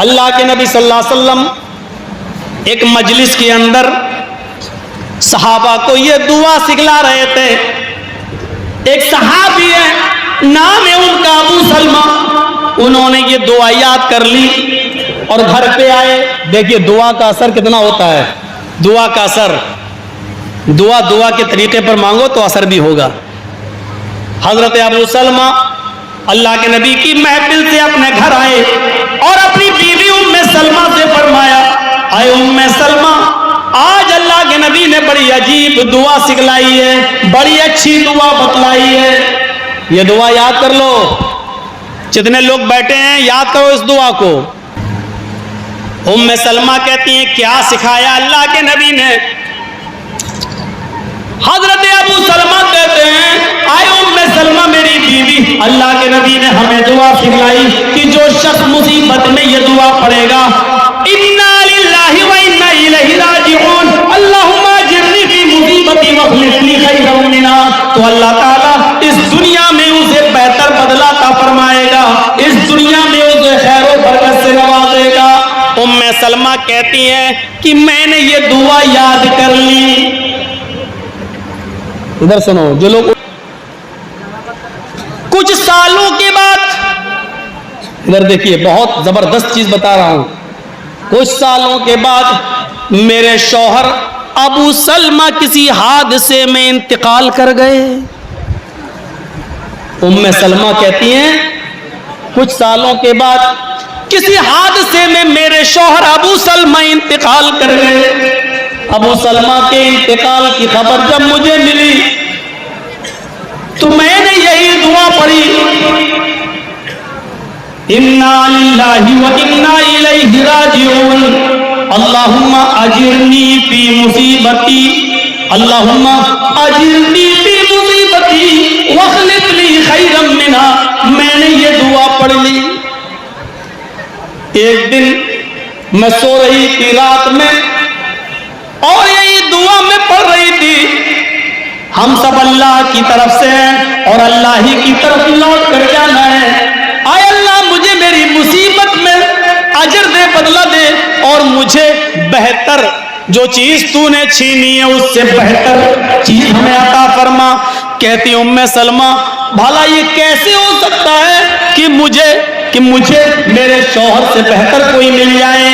اللہ کے نبی صلی اللہ علیہ وسلم ایک مجلس کے اندر صحابہ کو یہ دعا سکھلا رہے تھے. ایک صحابی ہے, نام ہے ان کا ابو سلمہ, انہوں نے یہ دعا یاد کر لی اور گھر پہ آئے. دیکھیے دعا کا اثر کتنا ہوتا ہے. دعا کا اثر, دعا کے طریقے پر مانگو تو اثر بھی ہوگا. حضرت ابو سلمہ اللہ کے نبی کی محفل سے اپنے گھر آئے اور اپنی بیوی ام سلمہ سے فرمایا, اے ام سلمہ, آج اللہ کے نبی نے بڑی عجیب دعا سکھلائی ہے, بڑی اچھی دعا بتلائی ہے, یہ دعا یاد کر لو. جتنے لوگ بیٹھے ہیں یاد کرو اس دعا کو. ام سلمہ کہتی ہیں کیا سکھایا اللہ کے نبی نے؟ حضرت ابو سلمہ کہتے ہیں آئے ام سلمہ میری بیوی, اللہ کے نبی نے ہمیں دعا سکھلائی کہ جو شخص مصیبت میں یہ دعا پڑھے گا, انا للہ و انا الیہ راجعون, اللہم اجرنی فی مصیبتی واخلف لی خیرا منہا, تو اللہ تعالیٰ اس دنیا میں اسے بہتر بدلہ عطا فرمائے گا, اس دنیا میں اسے خیر و برکت سے نوازے گا. ام سلمہ کہتی ہیں کہ میں نے یہ دعا یاد کر لی. ادھر سنو, جو لوگ کچھ سالوں کے بعد, ادھر دیکھیے بہت زبردست چیز بتا رہا ہوں, کچھ سالوں کے بعد میرے شوہر ابو سلمہ کسی حادثے میں انتقال کر گئے. ام سلمہ کہتی ہیں کچھ سالوں کے بعد کسی حادثے میں میرے شوہر ابو سلمہ انتقال کر گئے. ابو سلمہ کے انتقال کی خبر جب مجھے ملی تو میں نے یہی دعا پڑھی, انا للہ و انا الیہ راجعون, اللہم اجرنی فی مصیبتی, اللہم اجرنی فی مصیبتی واخلف لی خیرا منہا. میں نے یہ دعا پڑھ لی. ایک دن میں سو رہی تھی رات میں اور یہی دعا میں پڑھ رہی تھی. ہم سب اللہ کی طرف سے ہیں اور اللہ ہی کی طرف لوٹ کر جانا ہے. اے اللہ مجھے میری مصیبت میں اجر دے, بدلہ دے, اور مجھے بہتر جو چیز تو نے چھینی ہے اس سے بہتر چیز ہمیں عطا فرما. کہتی ام سلمہ بھلا یہ کیسے ہو سکتا ہے کہ مجھے میرے شوہر سے بہتر کوئی مل جائے.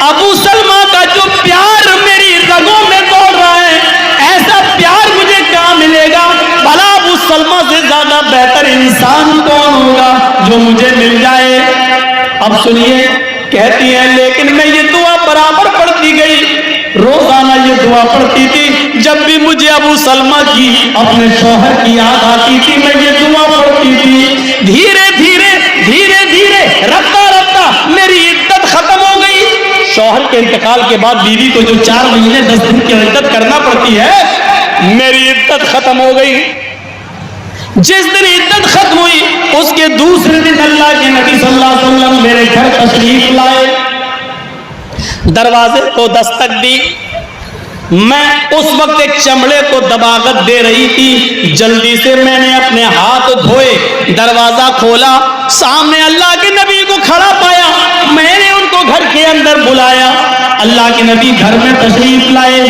ابو سلمہ کا جو پیار میری رگوں میں دوڑ رہا ہے, ایسا پیار مجھے کہاں ملے گا؟ بھلا ابو سلمہ سے زیادہ بہتر انسان کون ہوگا جو مجھے مل جائے؟ اب سنیے, کہتی ہیں لیکن میں یہ دعا برابر پڑھتی گئی, روزانہ یہ دعا پڑھتی تھی. جب بھی مجھے ابو سلمہ کی اپنے شوہر کی یاد آتی تھی میں یہ دعا پڑھتی تھی. دھیرے دھیرے دھیرے دھیرے رفتہ رفتہ میری عدت ختم ہو گئی. شوہر کے انتقال کے بعد بیوی کو جو 4 مہینے 10 دن کی عدت کرنا پڑتی ہے, میری عدت ختم ہو گئی. جس دن عدت ختم ہوئی اس کے دوسرے دن اللہ کے نبی صلی اللہ علیہ وسلم میرے گھر تشریف لائے, دروازے کو دستک دی. میں اس وقت ایک چمڑے کو دباغت دے رہی تھی. جلدی سے میں نے اپنے ہاتھ دھوئے, دروازہ کھولا, سامنے اللہ کے نبی کو کھڑا پایا. میں نے ان کو گھر کے اندر بلایا. اللہ کے نبی گھر میں تشریف لائے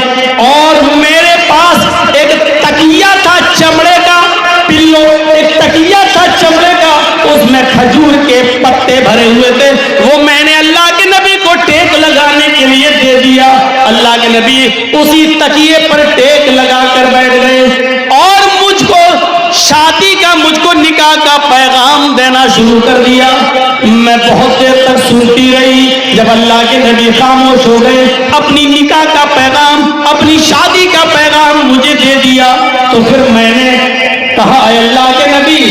اور میرے پاس ایک تکیہ تھا چمڑے کا, پلو, ایک تکیہ تھا چمڑے کا, اس میں کھجور کے پتے بھرے ہوئے تھے. وہ میں نے اللہ کے نبی کو ٹیک لگانے کے لیے دے دیا. اللہ کے نبی اسی تکیے پر ٹیک لگا کر بیٹھ گئے اور مجھ کو شادی کا, مجھ کو نکاح کا پیغام دینا شروع کر دیا. میں بہت دیر تک سنتی رہی. جب اللہ کے نبی خاموش ہو گئے, اپنی نکاح کا پیغام, اپنی شادی کا پیغام مجھے دے دیا, تو پھر میں نے کہا اے اللہ کے نبی,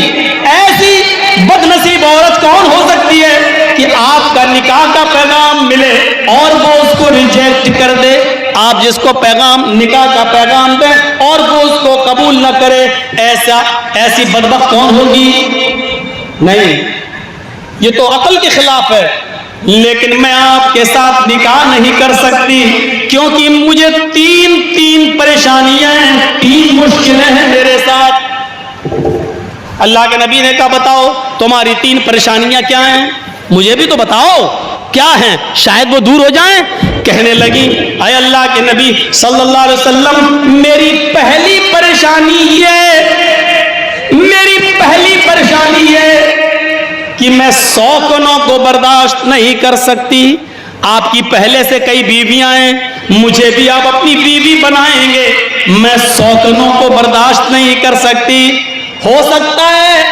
ایسی بد نصیب عورت کون ہو سکتی ہے کہ آپ کا نکاح کا پیغام ملے اور وہ اس کو ریجیکٹ کر دے. آپ جس کو پیغام, نکاح کا پیغام دیں اور وہ اس کو قبول نہ کرے, ایسی بدبخت کون ہوگی؟ نہیں, یہ تو عقل کے خلاف ہے. لیکن میں آپ کے ساتھ نکاح نہیں کر سکتی کیونکہ مجھے تین پریشانیاں ہیں, 3 مشکلیں ہیں میرے ساتھ. اللہ کے نبی نے کہا بتاؤ تمہاری 3 پریشانیاں کیا ہیں, مجھے بھی تو بتاؤ. کیا ہیں, شاید وہ دور ہو جائیں. کہنے لگی اے اللہ کے نبی صلی اللہ علیہ وسلم, میری پہلی پریشانی یہ کہ میں سوکنوں کو برداشت نہیں کر سکتی. آپ کی پہلے سے کئی بیویاں ہیں, مجھے بھی آپ اپنی بیوی بنائیں گے, میں سوکنوں کو برداشت نہیں کر سکتی. ہو سکتا ہے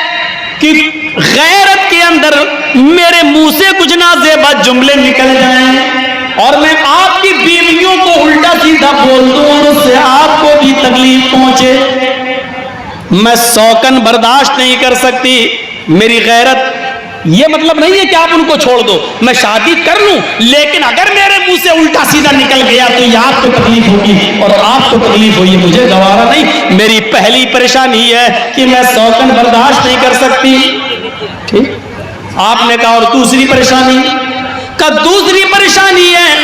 کہ غیرت کے اندر میرے منہ سے کچھ نازیبا جملے نکل جائیں اور میں آپ کی بیویوں کو الٹا سیدھا بول دوں اور اس سے آپ کو بھی تکلیف پہنچے. میں سوکن برداشت نہیں کر سکتی. میری غیرت یہ مطلب نہیں ہے کہ آپ ان کو چھوڑ دو, میں شادی کر لوں, لیکن اگر میرے منہ سے الٹا سیدھا نکل گیا تو یہ آپ کو تکلیف ہوگی اور آپ کو تکلیف ہوئی, مجھے گوارا نہیں. میری پہلی پریشانی ہے کہ میں سوکن برداشت نہیں کر سکتی. ٹھیک, آپ نے کہا اور دوسری پریشانی؟ کہ دوسری پریشانی ہے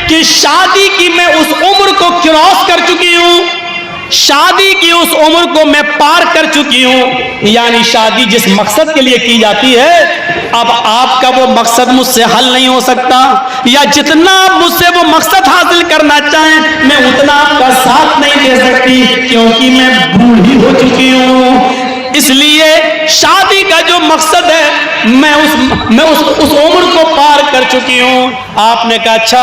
کہ شادی کی میں اس عمر کو کراس کر چکی ہوں, شادی کی اس عمر کو میں پار کر چکی ہوں. یعنی شادی جس مقصد کے لیے کی جاتی ہے, اب آپ کا وہ مقصد مجھ سے حل نہیں ہو سکتا, یا جتنا آپ مجھ سے وہ مقصد حاصل کرنا چاہیں میں اتنا آپ کا ساتھ نہیں دے سکتی, کیونکہ میں بوڑھی ہو چکی ہوں. اس لیے شادی کا جو مقصد ہے میں اس عمر کو پار کر چکی ہوں. آپ نے کہا اچھا,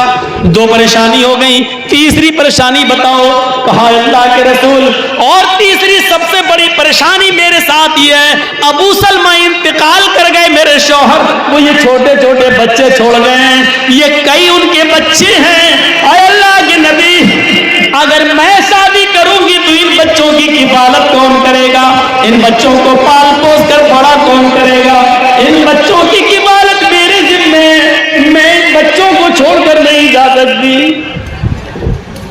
دو پریشانی ہو گئی, تیسری پریشانی بتاؤ. کہا اللہ کے رسول اور تیسری سب سے بڑی پریشانی میرے ساتھ یہ ہے, ابو سلمہ انتقال کر گئے میرے شوہر, وہ یہ چھوٹے چھوٹے بچے چھوڑ گئے ہیں, یہ کئی ان کے بچے ہیں. اے اللہ کے نبی, اگر میں شادی کروں گی تو ان بچوں کی کفالت کون کرے گا, ان بچوں کو پال پوس کر بڑا کون کرے گا, ان بچوں کی کفالت میرے ذمہ ہے, میں ان بچوں کو چھوڑ کر نہیں جا سکتی.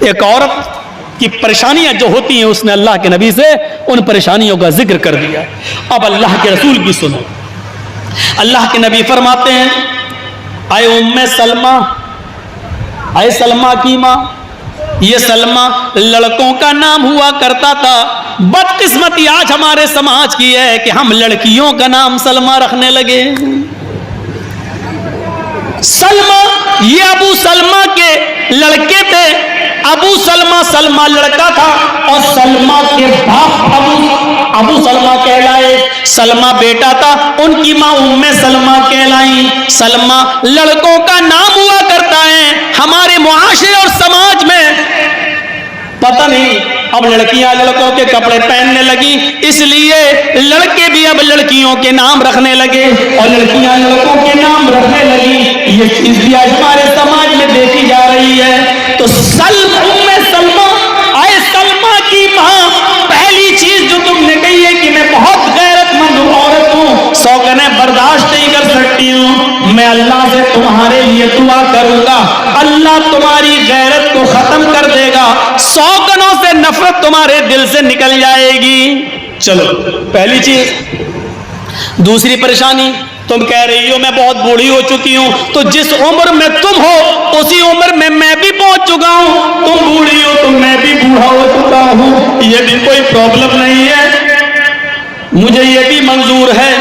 ایک عورت کی پریشانیاں جو ہوتی ہیں اس نے اللہ کے نبی سے ان پریشانیوں کا ذکر کر دیا. اب اللہ کے رسول کی سنو. اللہ کے نبی فرماتے ہیں اے ام سلمہ, اے سلمہ کی ماں. یہ سلمہ لڑکوں کا نام ہوا کرتا تھا, بدقسمتی آج ہمارے سماج کی ہے کہ ہم لڑکیوں کا نام سلمہ رکھنے لگے. سلمہ یہ ابو سلمہ کے لڑکے تھے, ابو سلمہ سلمہ لڑکا تھا اور سلمہ کے باپ ابو سلمہ کہلائے. سلمہ بیٹا تھا, ان کی ماں ام سلمہ کہلائیں. سلمہ لڑکوں کا نام ہوا کرتا ہے. ہمارے معاشرے اور سماج میں پتہ نہیں اب لڑکیاں لڑکوں کے کپڑے پہننے لگی, اس لیے لڑکے بھی اب لڑکیوں کے نام رکھنے لگے اور لڑکیاں لڑکوں کے نام رکھنے لگی. یہ چیز بھی آج ہمارے سماج میں دیکھی جا رہی ہے. تو سلمہ اے سلمہ کی ماں, پہلی چیز جو تم نے کہی ہے کہ میں بہت غیرت مند عورت ہوں, سوگنیں برداشت نہیں کر سکتی ہوں, میں اللہ سے تمہارے لیے دعا کروں گا, اللہ تمہاری غیرت کو ختم کر دے گا, سوگنوں سے نفرت تمہارے دل سے نکل جائے گی. چلو پہلی چیز. دوسری پریشانی, تم کہہ رہی ہو میں بہت بوڑھی ہو چکی ہوں, تو جس عمر میں تم ہو اسی عمر میں بھی پہنچ چکا ہوں. تم بوڑھی ہو تو میں بھی بوڑھا ہو چکا ہوں, یہ بھی کوئی پرابلم نہیں ہے, مجھے یہ بھی منظور ہے.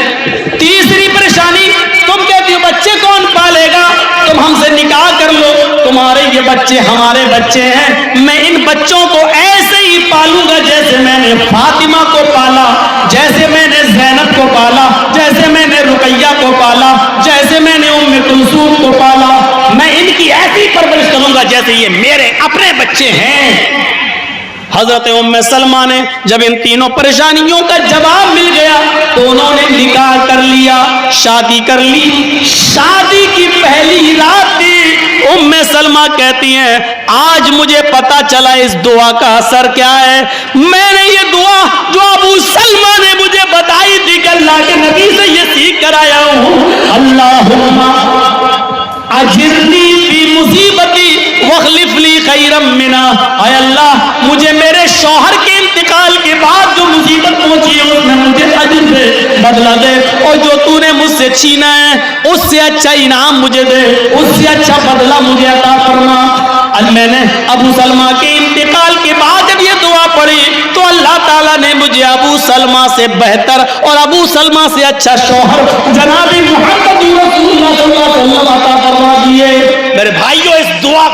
تیسری پریشانی, تم کہتی ہو بچے کون پالے گا, تم ہم سے نکاح کر لو, تمہارے یہ بچے ہمارے بچے ہیں, میں ان بچوں کو ایسے ہی پالوں گا جیسے میں نے فاطمہ کو پالا, جیسے میں نے زینب کو پالا, جیسے میں نے رقیہ کو پالا, جیسے میں نے ام کلثوم کو پالا. میں ان کی ایسی پرورش کروں گا جیسے یہ میرے اپنے بچے ہیں. حضرت ام سلمہ نے جب ان تینوں پریشانیوں کا جواب مل گیا تو انہوں نے نکاح کر لیا, شادی کر لی. شادی کی پہلی رات تھی. ام سلمہ کہتی ہیں آج مجھے پتا چلا اس دعا کا اثر کیا ہے. میں نے یہ دعا جو ابو سلمہ نے مجھے بتائی تھی کہ اللہ کے نبی سے یہ سیکھ کر آیا ہوں, اللہم اجرنی فی مصیبتی واخلف لی خیرا منها, اے اللہ مجھے میرے شوہر کے انتقال کے بعد جو مصیبت پہنچی ہے اس میں مجھے اجر دے, بدلہ دے, اور جو تو نے مجھ سے چھینا ہے اس سے اچھا انعام مجھے دے, اس سے اچھا بدلہ مجھے عطا فرما. میں نے ابو سلمہ کے انتقال کے بعد جب یہ دعا پڑھی تو اللہ تعالیٰ نے مجھے ابو سلمہ سے بہتر اور ابو سلمہ سے اچھا شوہر جناب محمد رسول اللہ صلی اللہ علیہ وسلم عطا فرما